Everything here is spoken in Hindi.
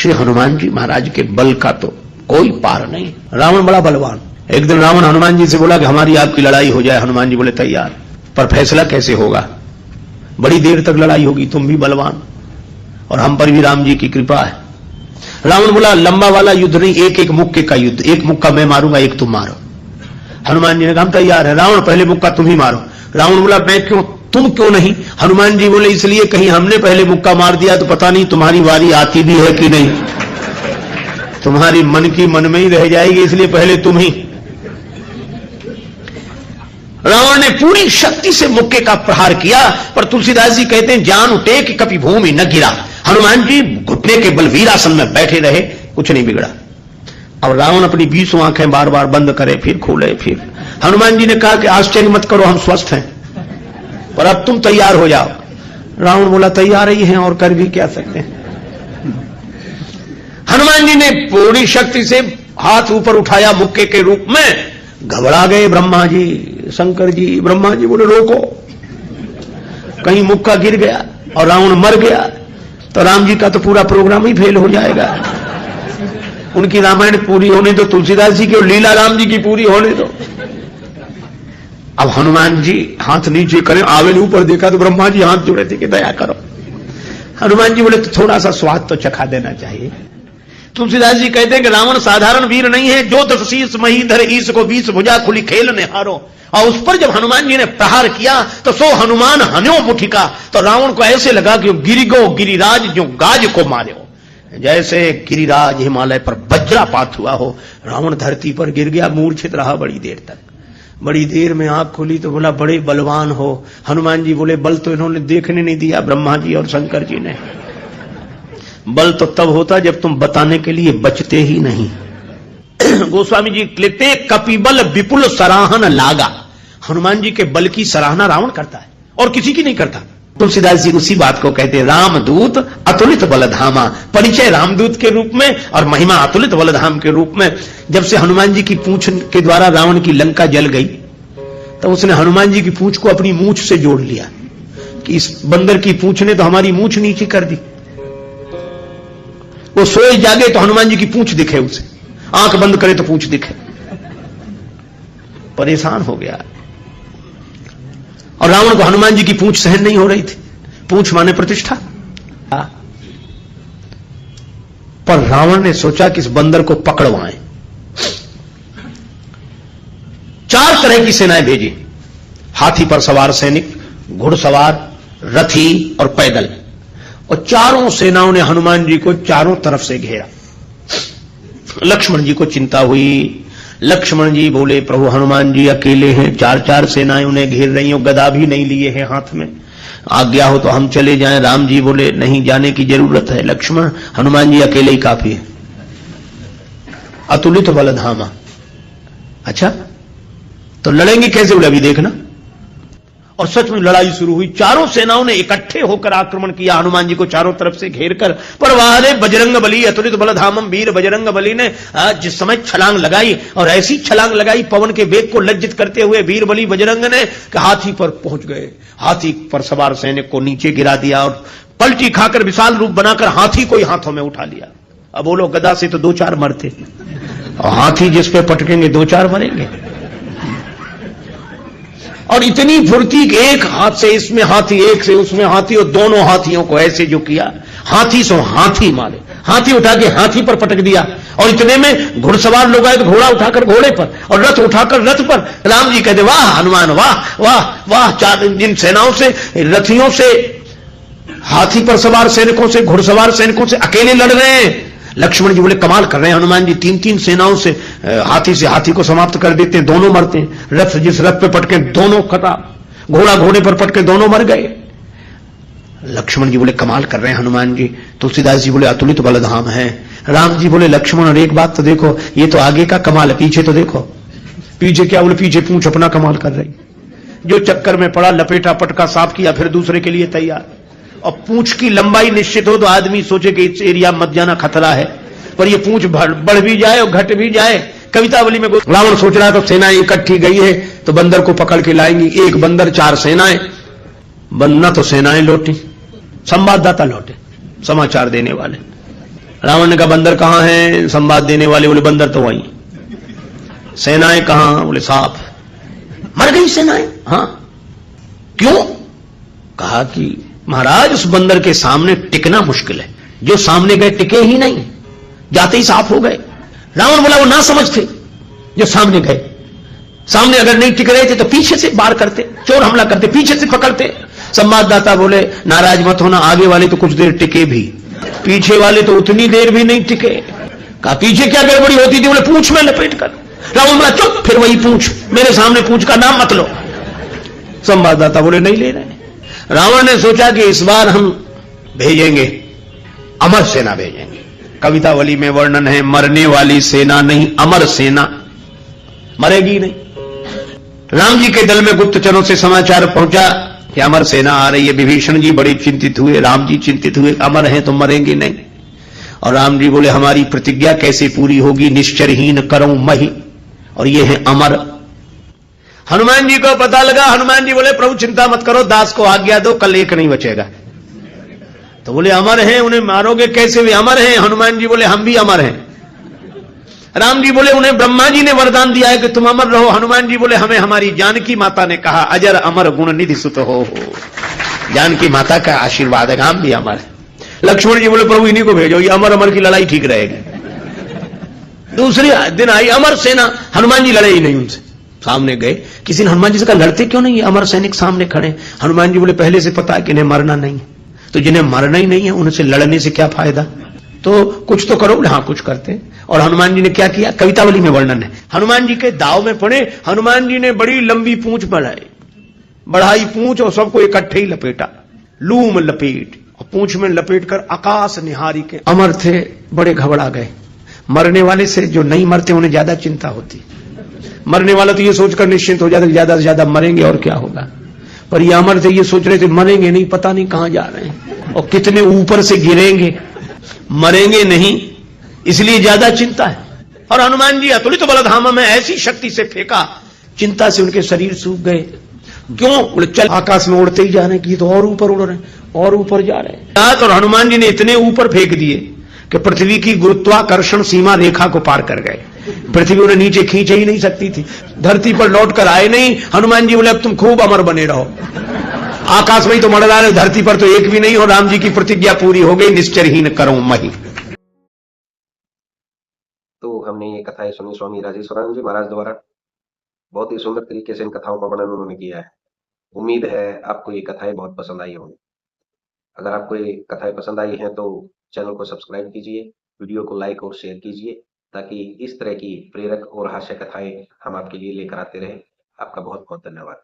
श्री हनुमान जी महाराज के बल का तो कोई पार नहीं। रावण बड़ा बलवान। एक दिन रावण हनुमान जी से बोला कि हमारी आपकी लड़ाई हो जाए। हनुमान जी बोले तैयार, पर फैसला कैसे होगा? बड़ी देर तक लड़ाई होगी, तुम भी बलवान और हम पर भी राम जी की कृपा है। रावण बोला लंबा वाला युद्ध नहीं, एक एक मुक्के का युद्ध, एक मुक्का मैं मारूंगा, एक तुम मारो। हनुमान जी ने कहा तैयार है। रावण पहले मुक्का तुम ही मारो। रावण बोला मैं क्यों, तुम क्यों नहीं? हनुमान जी बोले इसलिए कहीं हमने पहले मुक्का मार दिया तो पता नहीं तुम्हारी वारी आती भी है कि नहीं, तुम्हारी मन की मन में ही रह जाएगी, इसलिए पहले तुम ही। रावण ने पूरी शक्ति से मुक्के का प्रहार किया, पर तुलसीदास जी कहते हैं जान उठे कि कभी भूमि न गिरा। हनुमान जी घुटने के बल वीरासन में बैठे रहे, कुछ नहीं बिगड़ा। और रावण अपनी 20 आंखें बार बार बंद करे, फिर खोले, फिर हनुमान जी ने कहा कि आश्चर्य मत करो, हम स्वस्थ हैं, पर अब तुम तैयार हो जाओ। रावण बोला तैयार ही हैं और कर भी क्या सकते हैं। हनुमान जी ने पूरी शक्ति से हाथ ऊपर उठाया मुक्के के रूप में। घबरा गए ब्रह्मा जी, शंकर जी। ब्रह्मा जी बोले रोको, कहीं मुक्का गिर गया और रावण मर गया तो राम जी का तो पूरा प्रोग्राम ही फेल हो जाएगा। उनकी रामायण पूरी होने दो, तुलसीदास जी की और लीला राम जी की पूरी होने दो। अब हनुमान जी हाथ नीचे करें, आवे ऊपर देखा तो ब्रह्मा जी हाथ जोड़े थे कि दया करो। हनुमान जी बोले तो थोड़ा सा स्वाद तो चखा देना चाहिए। तुलसीदास जी कहते हैं कि रावण साधारण वीर नहीं है, जो 10 शीस महीधर ईस को 20 भुजा खुली खेल निहारो। और उस पर जब हनुमान जी ने प्रहार किया तो सो हनुमान हन्यो मुठिका, तो रावण को ऐसे लगा कि गिरिगो गिरिराज जो गाज को मारे हो, जैसे गिरिराज हिमालय पर वज्रापात हुआ हो। रावण धरती पर गिर गया, मूर्छित रहा बड़ी देर तक। बड़ी देर में आंख खोली तो बोला बड़े बलवान हो। हनुमान जी बोले बल तो इन्होंने देखने नहीं दिया, ब्रह्मा जी और शंकर जी ने। बल तो तब होता जब तुम बताने के लिए बचते ही नहीं। गोस्वामी जी लिखते हैं कपिबल विपुल सराहन लागा। हनुमान जी के बल की सराहना रावण करता है और किसी की नहीं करता। तुलसीदास जी उसी बात को कहते हैं रामदूत अतुलित बलधामा। परिचय रामदूत के रूप में और महिमा अतुलित बलधाम के रूप में। जब से हनुमान जी की पूंछ के द्वारा रावण की लंका जल गई तो उसने हनुमान जी की पूंछ को अपनी मूंछ से जोड़ लिया कि इस बंदर की पूंछ ने तो हमारी मूंछ नीचे कर दी। वो सोए जागे तो हनुमान जी की पूंछ दिखे उसे, आंख बंद करे तो पूंछ दिखे। परेशान हो गया। और रावण को हनुमान जी की पूंछ सहन नहीं हो रही थी। पूंछ माने प्रतिष्ठा। पर रावण ने सोचा कि इस बंदर को पकड़वाएं। 4 तरह की सेनाएं भेजी, हाथी पर सवार सैनिक, घुड़सवार, रथी और पैदल। और चारों सेनाओं ने हनुमान जी को चारों तरफ से घेरा। लक्ष्मण जी को चिंता हुई। लक्ष्मण जी बोले प्रभु हनुमान जी अकेले हैं, 4 सेनाएं उन्हें घेर रही हैं, गदा भी नहीं लिए हैं हाथ में, आज्ञा हो तो हम चले जाएं। राम जी बोले नहीं जाने की जरूरत है लक्ष्मण, हनुमान जी अकेले ही काफी है। अतुलित बलधामा। अच्छा तो लड़ेंगे कैसे? बोले अभी देखना। और सच में लड़ाई शुरू हुई। चारों सेनाओं ने इकट्ठे होकर आक्रमण किया हनुमान जी को चारों तरफ से घेर कर। पर वहां बजरंग बली अतुलित बलधामम वीर बजरंग बली ने जिस समय छलांग लगाई, और ऐसी छलांग लगाई पवन के वेग को लज्जित करते हुए वीर बली बजरंग ने कि हाथी पर पहुंच गए। हाथी पर सवार सैनिक को नीचे गिरा दिया और पलटी खाकर विशाल रूप बनाकर हाथी को ही हाथों में उठा लिया। अब बोलो गदा से तो 2-4 मरते, और हाथी जिस पे पटकेंगे 2-4 मरेंगे। और इतनी फुर्ती कि एक हाथ से इसमें हाथी, एक से उसमें हाथी, और दोनों हाथियों को ऐसे जो किया, हाथी सो हाथी मारे। हाथी उठा के हाथी पर पटक दिया। और इतने में घुड़सवार लोग आए तो घोड़ा उठाकर घोड़े पर और रथ उठाकर रथ पर। राम जी कहते वाह हनुमान वाह वाह वाह। 4 जिन सेनाओं से, रथियों से, हाथी पर सवार सैनिकों से, घुड़सवार सैनिकों से अकेले लड़ रहे हैं। लक्ष्मण जी बोले कमाल कर रहे हैं हनुमान जी, 3-3 सेनाओं से हाथी से हाथी को समाप्त कर देते हैं, दोनों मरते हैं। रथ जिस रथ पे पटके दोनों खत्म, घोड़ा घोड़े पर पटके दोनों मर गए। लक्ष्मण जी बोले कमाल कर रहे हैं हनुमान जी। तुलसीदास जी बोले अतुलित बलधाम है। राम जी बोले लक्ष्मण और एक बात तो देखो, ये तो आगे का कमाल है, पीछे तो देखो। पीछे क्या? बोले पीछे पूंछ अपना कमाल कर रही। जो चक्कर में पड़ा, लपेटा, पटका, साफ किया, फिर दूसरे के लिए तैयार। और पूंछ की लंबाई निश्चित हो तो आदमी सोचे कि इस एरिया मत जाना, खतरा है। पर ये पूंछ बढ़ भी जाए और घट भी जाए। कवितावली में रावण सोच रहा है तो सेनाएं इकट्ठी गई है तो बंदर को पकड़ के लाएंगी। एक बंदर 4 सेनाएं। बनना तो सेनाएं लौटी, संवाददाता लौटे, समाचार देने वाले। रावण ने कहा बंदर कहां है? संवाद देने वाले बोले बंदर तो वहीं। सेनाएं कहां? बोले साफ। मर गई सेनाएं? हां। क्यों? कहा कि महाराज उस बंदर के सामने टिकना मुश्किल है, जो सामने गए टिके ही नहीं, जाते ही साफ हो गए। रावण बोला वो ना समझ थे जो सामने गए, सामने अगर नहीं टिक रहे थे तो पीछे से वार करते, चोर हमला करते, पीछे से पकड़ते। संवाददाता बोले नाराज मत होना, आगे वाले तो कुछ देर टिके भी, पीछे वाले तो उतनी देर भी नहीं टिके। कहा पीछे क्या गड़बड़ी होती थी? बोले पूंछ में लपेट कर। रावण बोला चुप, फिर वही पूंछ, मेरे सामने पूंछ का नाम मत लो। संवाददाता बोले नहीं ले रहे। रावण ने सोचा कि इस बार हम भेजेंगे, अमर सेना भेजेंगे। कवितावली में वर्णन है मरने वाली सेना नहीं, अमर सेना, मरेगी नहीं। राम जी के दल में गुप्तचरों से समाचार पहुंचा कि अमर सेना आ रही है। विभीषण जी बड़े चिंतित हुए, राम जी चिंतित हुए, अमर हैं तो मरेंगे नहीं। और राम जी बोले हमारी प्रतिज्ञा कैसे पूरी होगी? निश्चरहीन करऊं मही, और ये है अमर। हनुमान जी को पता लगा। हनुमान जी बोले प्रभु चिंता मत करो, दास को आज्ञा दो, कल एक नहीं बचेगा। तो बोले अमर हैं, उन्हें मारोगे कैसे? वे अमर हैं। हनुमान जी बोले हम भी अमर हैं। राम जी बोले उन्हें ब्रह्मा जी ने वरदान दिया है कि तुम अमर रहो। हनुमान जी बोले हमें हमारी जानकी माता ने कहा अजर अमर गुण निधि सुत हो। जानकी माता का आशीर्वाद है, हम भी अमर है। लक्ष्मण जी बोले प्रभु इन्हीं को भेजो, ये अमर अमर की लड़ाई ठीक रहेगी। दूसरे दिन आई अमर सेना, हनुमान जी लड़े ही नहीं उनसे। सामने गए, किसी ने हनुमान जी से कहा लड़ते क्यों नहीं? अमर सैनिक सामने खड़े। हनुमान जी बोले पहले से पता है कि इन्हें मरना नहीं है, तो जिन्हें मरना ही नहीं है उनसे लड़ने से क्या फायदा, तो कुछ तो करो। हाँ कुछ करते। और हनुमान जी ने क्या किया? कवितावली में वर्णन है। हनुमान जी के दाव में पड़े, हनुमान जी ने बड़ी लंबी पूंछ बढ़ाई पूंछ और सबको इकट्ठे ही लपेटा, लूम लपेट, और पूंछ में लपेट कर आकाश निहारी के। अमर थे, बड़े घबरा गए। मरने वाले से जो नहीं मरते उन्हें ज्यादा चिंता होती, मरने वाला तो ये सोचकर निश्चिंत हो जाता कि ज्यादा से ज्यादा मरेंगे और क्या होगा। पर ये अमर थे, ये सोच रहे थे मरेंगे नहीं, पता नहीं कहां जा रहे हैं और कितने ऊपर से गिरेंगे, मरेंगे नहीं, इसलिए ज्यादा चिंता है। और हनुमान जी अतुलित बलधामा में ऐसी शक्ति से फेंका, चिंता से उनके शरीर सूख गए। क्यों? बोले चल आकाश में उड़ते ही जा रहे हैं कि तो और ऊपर उड़ रहे हैं और ऊपर जा रहे हैं। और हनुमान जी ने इतने ऊपर फेंक दिए कि पृथ्वी की गुरुत्वाकर्षण सीमा रेखा को पार कर गए। पृथ्वी उन्हें नीचे खींच ही नहीं सकती थी, धरती पर लौट कर आए नहीं। हनुमान जी बोले अब तुम खूब अमर बने रहो, आकाश में ही तो मंडरा रहे, धरती पर तो एक भी नहीं हो। राम जी की प्रतिज्ञा पूरी हो गई, निश्चरहीन करऊं मही। तो हमने ये कथाएं सुनी स्वामी राजेश्वरानंद जी महाराज द्वारा। बहुत ही सुंदर तरीके से इन कथाओं का वर्णन उन्होंने किया है। उम्मीद है आपको ये कथाएं बहुत पसंद आई होंगी। अगर आपको ये कथाएं पसंद आई हैं तो चैनल को सब्सक्राइब कीजिए, वीडियो को लाइक और शेयर कीजिए, ताकि इस तरह की प्रेरक और हास्य कथाएं हम आपके लिए लेकर आते रहें। आपका बहुत बहुत धन्यवाद।